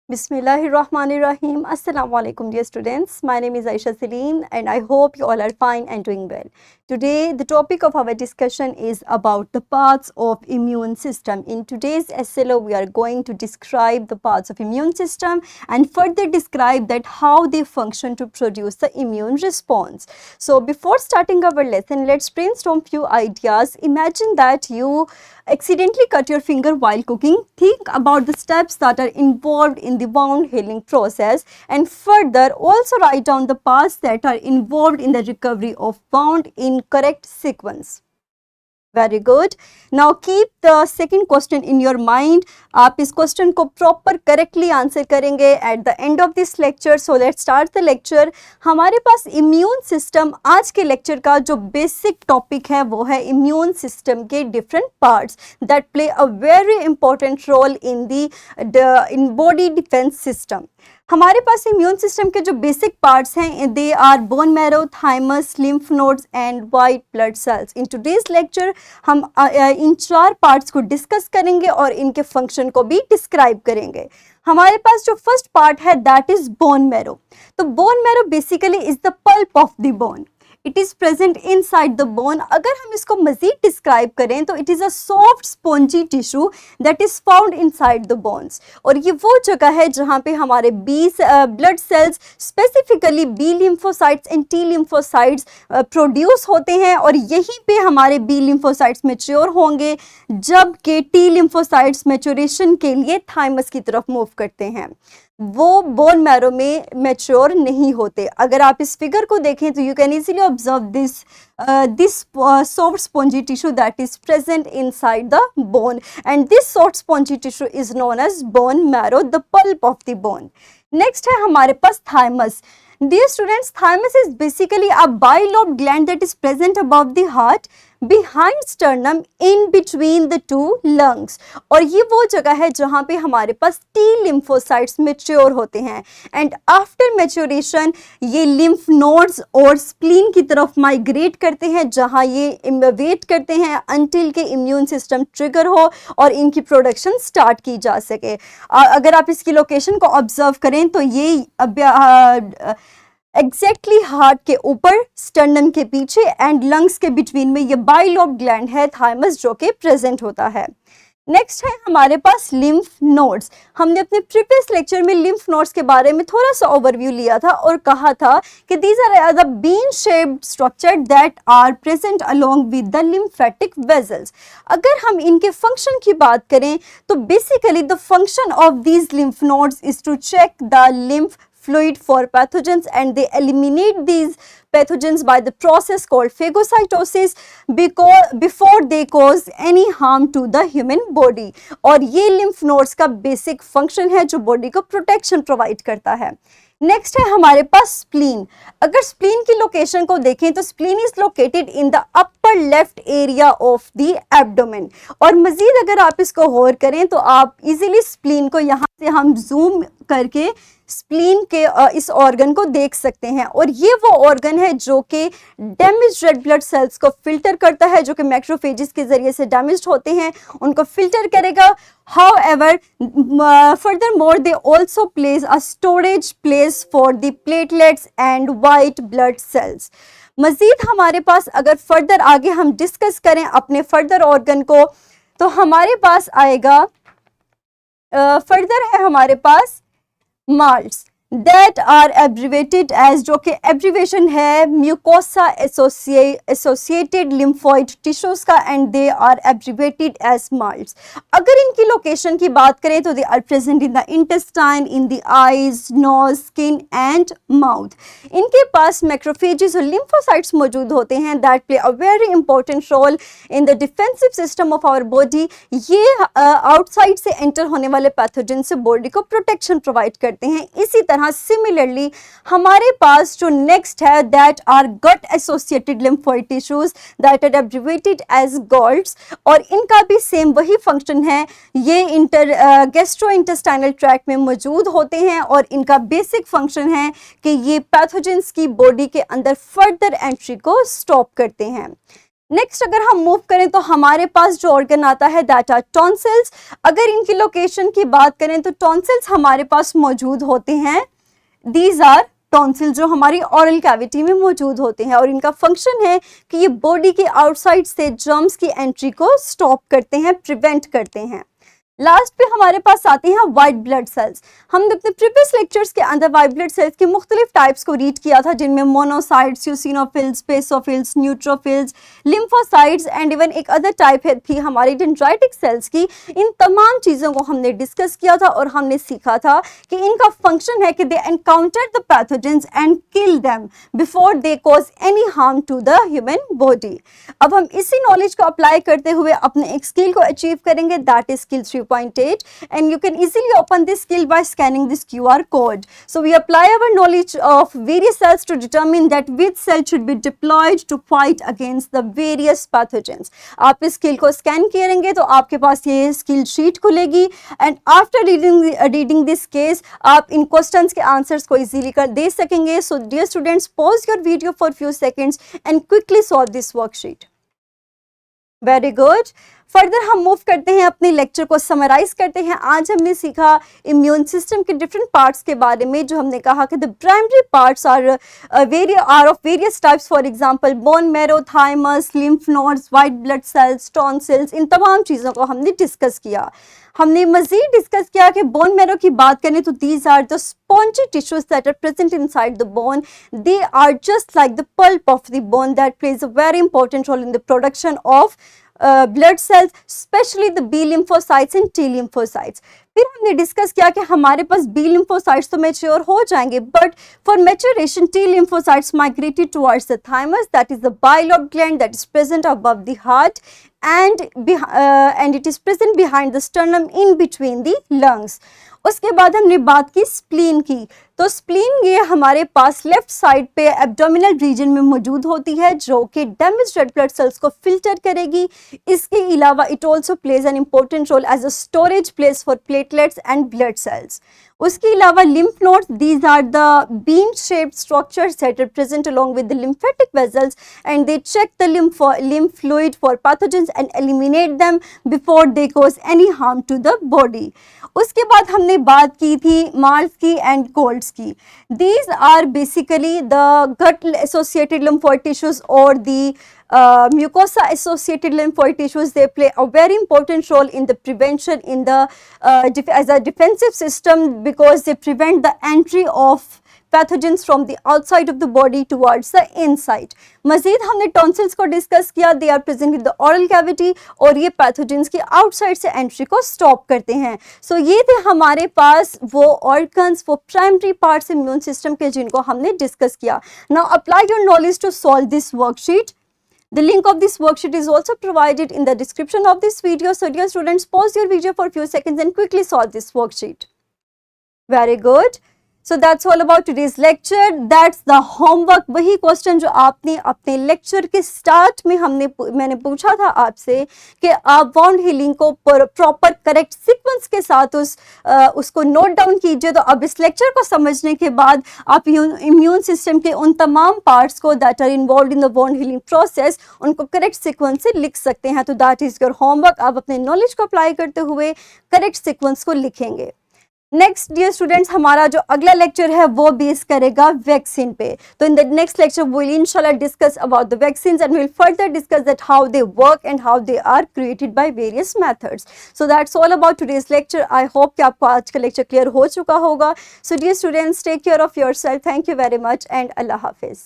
Bismillahirrahmanirrahim. Assalamu alaikum, dear students. My name is Aisha Salim and I hope you all are fine and doing well. Today, the topic of our discussion is about the parts of immune system. In today's SLO, we are going to describe the parts of immune system and further describe that how they function to produce the immune response. So, before starting our lesson, let's brainstorm few ideas. Imagine that you accidentally cut your finger while cooking. Think about the steps that are involved in the wound healing process, and further also write down the parts that are involved in the recovery of wound in correct sequence. Very good. Now keep the second question in your mind. आप इस question को proper correctly answer करेंगे at the end of this lecture. So let's start the lecture. हमारे पास immune system, आज के lecture का जो बेसिक टॉपिक है वो है इम्यून सिस्टम के different parts that play a very important role in body defence system. हमारे पास इम्यून सिस्टम के जो बेसिक पार्ट्स हैं they are bone marrow, thymus, lymph nodes and white blood cells. In today's lecture हम इन चार parts को discuss करेंगे और इनके फंक्शन को भी डिस्क्राइब करेंगे. हमारे पास जो फर्स्ट पार्ट है दैट इज बोन मैरो. तो bone marrow basically is the pulp of the bone. It is present inside the bone. अगर हम इसको मजीद डिस्क्राइब करें तो it is a soft spongy tissue that is found inside the bones. और ये वो जगह है जहाँ पे हमारे blood cells, specifically B lymphocytes and T lymphocytes produce होते हैं, और यहीं पे हमारे बी लिम्फोसाइट्स मैच्योर होंगे, जबकि टी लिम्फोसाइट्स मैच्योरेशन के लिए थाइमस की तरफ मूव करते हैं. वो बोन मैरो में मैच्योर नहीं होते. अगर आप इस फिगर को देखें तो you can easily observe this soft spongy tissue that is present inside the bone, and this soft spongy tissue is known as bone marrow, the pulp of the bone. Next है हमारे पास thymus. Dear students, thymus is basically a bilobed gland that is present above the heart, behind sternum, in between the two lungs. और ये वो जगह है जहाँ पे हमारे पास T lymphocytes mature होते हैं, and after maturation ये lymph nodes और spleen की तरफ migrate करते हैं, जहाँ ये wait करते हैं until के immune system trigger हो और इनकी production start की जा सके. अगर आप इसकी location को observe करें तो ये एग्जैक्टली हार्ट के ऊपर, स्टर्नम के पीछे एंड लंग्स के बिटवीन में ये बाइलोब ग्लैंड है थाइमस जो कि प्रेजेंट होता है. नेक्स्ट है हमारे पास लिम्फ नोड्स. हमने अपने प्रीवियस लेक्चर में लिम्फ नोड्स के बारे में थोड़ा सा ओवरव्यू लिया था और कहा था कि these are the bean shaped structure that are present along with the lymphatic vessels. अगर हम इनके फंक्शन की बात करें तो basically the function of these lymph nodes is to check the lymph fluid for pathogens, and they eliminate these pathogens by the process called phagocytosis before they cause any harm to the human body. और ये lymph nodes का basic function है जो body को protection provide करता है. Next है हमारे पास स्प्लीन. अगर स्प्लीन की लोकेशन को देखें तो spleen is located in the upper left area of the abdomen. और मजीद अगर आप इसको गौर करें तो आप इजीली स्प्लीन को यहाँ से हम जूम करके स्प्लीन के इस ऑर्गन को देख सकते हैं. और ये वो ऑर्गन है जो कि डैमेज रेड ब्लड सेल्स को फिल्टर करता है, जो कि मैक्रोफेजेस के जरिए से डैमेज होते हैं, उनको फिल्टर करेगा. However, furthermore, they also plays a storage place for the platelets and white blood cells. मजीद हमारे पास अगर फर्दर आगे हम डिस्कस करें अपने फर्दर ऑर्गन को तो हमारे पास आएगा फर्दर है हमारे पास माल्ट्स that are abbreviated as, जो कि abbreviation है mucosa associated lymphoid tissues का, and they are abbreviated as MALTs. अगर इनकी लोकेशन की बात करें तो they are present in the intestine, in the eyes, nose, skin and mouth. इनके पास macrophages और lymphocytes मौजूद होते हैं that play a very important role in the defensive system of our body. ये outside से enter होने वाले pathogen से body को protection provide करते हैं. इसी तरह सिमिलरली हमारे पास जो नेक्स्ट है that are gut associated lymphoid tissues that are abbreviated as GALTs, और इनका भी सेम वही फंक्शन है. ये गैस्ट्रोइंटेस्टाइनल ट्रैक्ट में मौजूद होते हैं और इनका बेसिक फंक्शन है कि ये पैथोजेंस की बॉडी के अंदर फर्दर एंट्री को स्टॉप करते हैं. नेक्स्ट अगर हम मूव करें तो हमारे पास जो ऑर्गन आता है दैट आर टॉन्सिल्स। अगर इनकी लोकेशन की बात करें तो टॉन्सिल्स हमारे पास मौजूद होते हैं, दीज आर टॉन्सिल जो हमारी ऑरल कैविटी में मौजूद होते हैं, और इनका फंक्शन है कि ये बॉडी के आउटसाइड से जर्म्स की एंट्री को स्टॉप करते हैं, प्रिवेंट करते हैं। लास्ट पे हमारे पास आते हैं वाइट ब्लड सेल्स। हमने अपने प्रीवियस लेक्चर्स के अंदर वाइट ब्लड सेल्स के मुख्तलिफ टाइप्स को रीड किया था, जिनमें monocytes, eosinophils, basophils, neutrophils, lymphocytes and even एक अदर टाइप है थी हमारी डेंड्राइटिक सेल्स की। इन तमाम चीज़ों को हमने डिस्कस किया था और हमने सीखा था कि इनका फंक्शन है कि they encounter the pathogens and kill them before they cause any harm to the human body. अब हम इसी नॉलेज को अप्लाई करते हुए अपने एक स्किल को अचीव करेंगे, that is skill 3.8, and you can easily open this skill by scanning this QR code. So we apply our knowledge of various cells to determine that which cell should be deployed to fight against the various pathogens. आप इस skill को scan करेंगे तो आपके पास ये skill sheet खुलेगी, and after reading this case आप इन क्वेश्चंस के आंसर्स को इजीली कर दे सकेंगे. So dear students, pause your video for few seconds and quickly solve this worksheet. Very good. Further हम मूव करते हैं, अपने लेक्चर को समराइज करते हैं. आज हमने सीखा इम्यून सिस्टम के डिफरेंट पार्ट्स के बारे में, जो हमने कहा कि the primary parts are of various types. For example bone marrow, thymus, lymph nodes, white blood cells, tonsils, इन तमाम चीज़ों को हमने डिस्कस किया. हमने मजीद डिस्कस किया कि बोन मैरो की बात करें तो these are the spongy tissues that are present inside the bone. They are just like the pulp of the bone that plays a very important role in the production of blood cells, especially the B lymphocytes and T lymphocytes. फिर हमने discuss किया कि हमारे पास B lymphocytes तो mature हो जाएंगे, but for maturation T lymphocytes migrated towards the thymus, that is the bilobe gland that is present above the heart and it is present behind the sternum in between the lungs. उसके बाद हमने बात की spleen की. तो spleen ये हमारे पास लेफ्ट साइड पे एब्डोमिनल रीजन में मौजूद होती है, जो कि डैमेज रेड ब्लड सेल्स को फिल्टर करेगी. इसके अलावा it also plays an important role as a storage place for platelets and blood cells. उसके अलावा lymph nodes, these are the bean shaped structures that are present along with the lymphatic vessels, and they check the lymph fluid for pathogens and eliminate them before they cause any harm to the body. उसके बाद हमने बात की थी Mars की and गोल्ड्स की. These are basically the gut associated lymphoid tissues or the mucosa associated lymphoid tissues. They play a very important role in the prevention in the as a defensive system, because they prevent the entry of pathogens from the outside of the body towards the inside. मजीद हमने tonsils को discuss किया. They are present in the oral cavity और ये pathogens की outside से entry को stop करते हैं. सो ये थे हमारे पास वो ऑर्गन्स, वो प्राइमरी पार्ट्स इम्यून सिस्टम के, जिनको हमने डिस्कस किया. Now apply your knowledge to solve this worksheet. The link of this worksheet is also provided in the description of this video. So dear students, pause your video for a few seconds and quickly solve this worksheet. Very good. So that's all about today's lecture. That's the homework. वही question जो आपने अपने lecture के start में मैंने पूछा था आपसे कि आप वाउंड हीलिंग को प्रॉपर करेक्ट सीक्वेंस के साथ उसको नोट डाउन कीजिए. तो अब इस लेक्चर को समझने के बाद आप इम्यून सिस्टम के उन तमाम पार्ट्स को that are involve in the wound healing process, उनको करेक्ट सीक्वेंस से लिख सकते हैं. तो दैट इज योर होमवर्क. आप अपने नॉलेज को अप्लाई करते हुए करेक्ट सीक्वेंस को लिखेंगे. नेक्स्ट डियर स्टूडेंट्स, हमारा जो अगला लेक्चर है वो बेस करेगा वैक्सीन पे. तो in the next lecture we will इंशाल्लाह discuss about the vaccines and we will further discuss that how they work and how they are created by various methods. So that's all about today's lecture. I hope कि आपको आज का lecture clear हो चुका होगा. So dear students, take care of yourself. Thank you very much and अल्लाह हाफिज.